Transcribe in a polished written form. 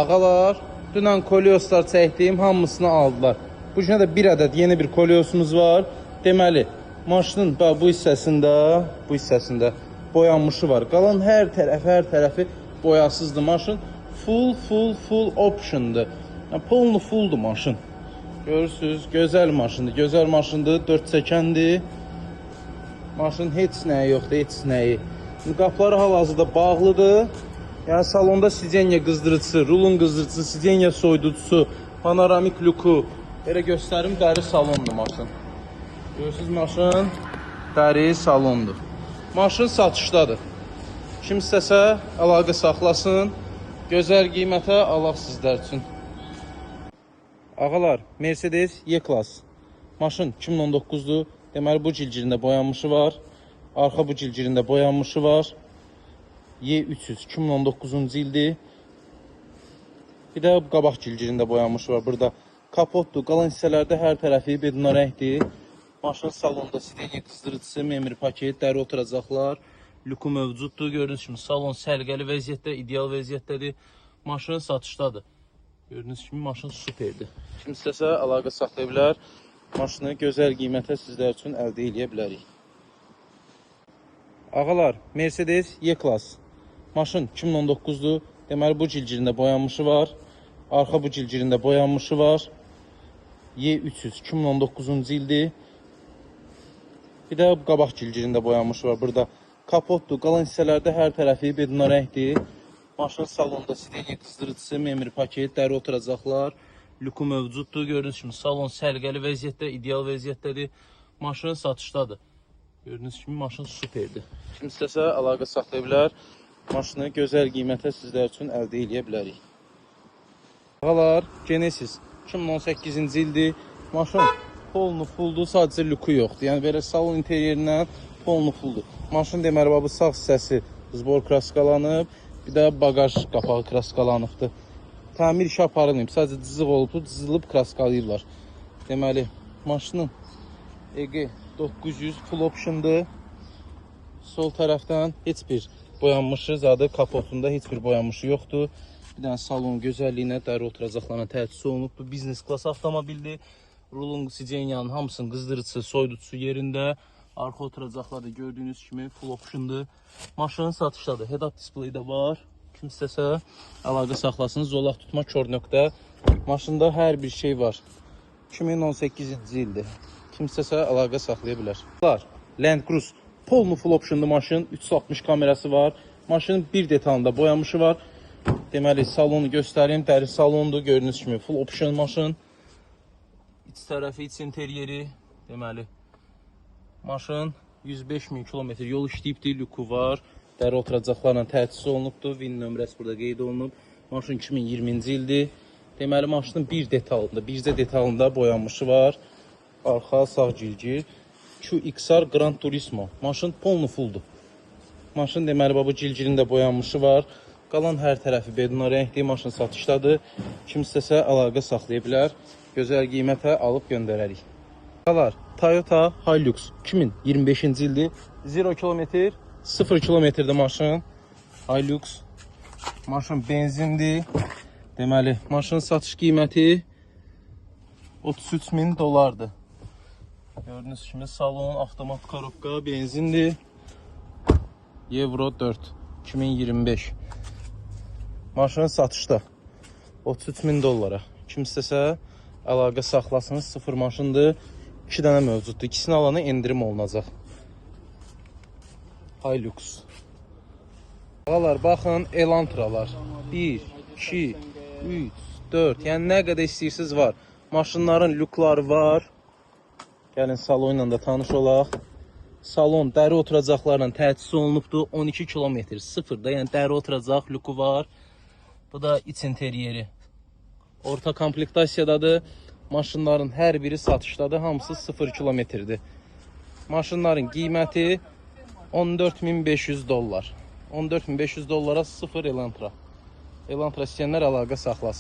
Ağalar, dünən kolyoslar çəkdiyim hamısını aldılar. Bu günə də bir ədəd yeni bir kolyosumuz var. Deməli, maşının bu hissəsində boyanmışı var. Qalan hər tərəfi boyasızdır. Maşın full optiondur. Yəni, fulldur maşın. Görürsünüz, gözəl maşındır. Gözəl maşındır, 4 çəkəndir. Maşının heç nəyi yoxdur, heç nəyi. Qapıları hal-hazırda bağlıdır. Yəni salonda sidenya qızdırıcısı, rulun qızdırıcısı, sidenya soyuducusu, panoramik luku. Belə göstərim, dəri salondur maşın. Görürsünüz, maşın dəri salondur. Maşın satışdadır. Kim istəsə əlaqə saxlasın. Gözəl qiymətə alaq sizlər üçün. Ağalar, Mercedes E-Class. Maşın 2019'dur. Deməli bu cilcirində boyanmışı var. Arxa bu cilcirində boyanmışı var. Y300 2019-cu ildir. Bir də qabaq cilcirində boyanmışı var. Burada kapotdur. Qalan hissələrdə hər tərəfi beduna rəngdir. Maşın salonda sidenya qızdırıcısı, memri paket, dəri oturacaqlar, luku mövcuddur. Gördüyünüz kimi salon sərgəli vəziyyətdə, ideal vəziyyətdədir. Maşın satışdadır. Gördüyünüz kimi maşın superdir. Kim istəsə əlaqə saxlaya bilər. Maşını gözəl qiymətə sizlər üçün əldə edə bilərik. Ağalar, Mercedes E-Class. Maşın 2019'dur. Deməli bu cilcirində boyanmışı var. Arxa bu cilcirində boyanmışı var. Y300 2019-cu ildir. Bir də qabaq cilcirində boyanmışı var. Burada kapotdur. Qalan hissələrdə hər tərəfi beduna rəngdir. Maşın salonda sidenya qızdırıcısı, memri paket, dəri oturacaqlar, luku mövcuddur. Gördüyünüz kimi salon sərgəli vəziyyətdə, ideal vəziyyətdədir. Maşın satışdadır. Gördüyünüz kimi maşın superdir. Kim istəsə əlaqə saxlaya bilər. Maşını gözəl qiymətə sizlər üçün əldə edə bilərik. Ağalar, Genesis 2018-ci ildir. Maşın fulldur, sadəcə luku yoxdur. Yəni belə salon interyerindən fulldur. Maşın deməli bu sağ hissəsi zbor kraskalanıb, bir də bagaj qapağı kraskalanıbdır. Təmir işi aparılmayıb, sadəcə cızıq olubdur, cızılıb kraskalayırlar. Deməli, maşının EG 900 full optiondur. Sol tərəfdən heç bir boyanmışı, zadı kapotunda heç bir boyanmışı yoxdur. Bir dənə salon gözəlliyinə, dəri oturacaqlarına təchiz olunubdur. Biznes klas avtomobildir. Rulun, sidyenyanın hamısının qızdırıcısı, soyuducusu yerində. Arxa oturacaqlar da gördüyünüz kimi full optiondur. Maşının satışdadır. Head-up displeyi də var. Kim istəsə əlaqə saxlasın. Zolaq tutma kör nöqtə. Maşında hər bir şey var. 2018-ci ildir. Kim istəsə əlaqə saxlaya bilər. Land Cruise full optiondur maşın. 360 kamerası var. Maşının bir detalında boyamışı var. Deməli salonu göstərim. Dəri salondur. Gördüyünüz kimi full option maşın. İç tərəfi, iç interyeri. Deməli maşın 105.000 kilometr yol işləyibdir. Luku var. Dəri oturacaqlarla təchiz olunubdur. VIN nömrəsi burada qeyd olunub. Maşın 2020-ci ildir. Deməli maşının bircə detalında boyanmışı var. Arxa sağ cilcir. QXR Gran Turismo. Maşın fulldur. Maşın deməli bu cilcirində boyanmışı var. Qalan hər tərəfi beduna rəngli. Maşın satışdadır. Kim istəsə əlaqə saxlaya bilər. Gözəl qiymətə alıb göndərərik. Toyota Hilux 2025-ci ildir. 0 kilometr, 0 kilometrdə maşın. Hilux. Maşın benzindir. Deməli, maşının satış qiyməti 33.000 dolardır. Gördüyünüz kimi salon, avtomat korobka, benzindir. Euro 4 2025. Maşının satışda 33.000 dolara. Kim istəsə əlaqə saxlasın. Sıfır maşındır. 2 dənə mövcuddur. İkisini alana endirim olunacaq. Hilux. Ağalar, baxın, Elantralar. 1, 2, 3, 4. Yəni nə qədər istəyirsiniz var. Maşınların lukları var. Gəlin salonla da tanış olaq. Salon dəri oturacaqlarla təchiz olunubdur. 12 kilometr sıfırda. Yəni dəri oturacaq, luku var. Bu da iç interyeri. Orta komplektasiyadadır. Maşınların hər biri satışdadır. Hamısı 0 kilometrdir. Maşınların qiyməti 14.500 dollar. 14.500 dollara 0 Elantra. Elantra istəyənlər əlaqə saxlasın.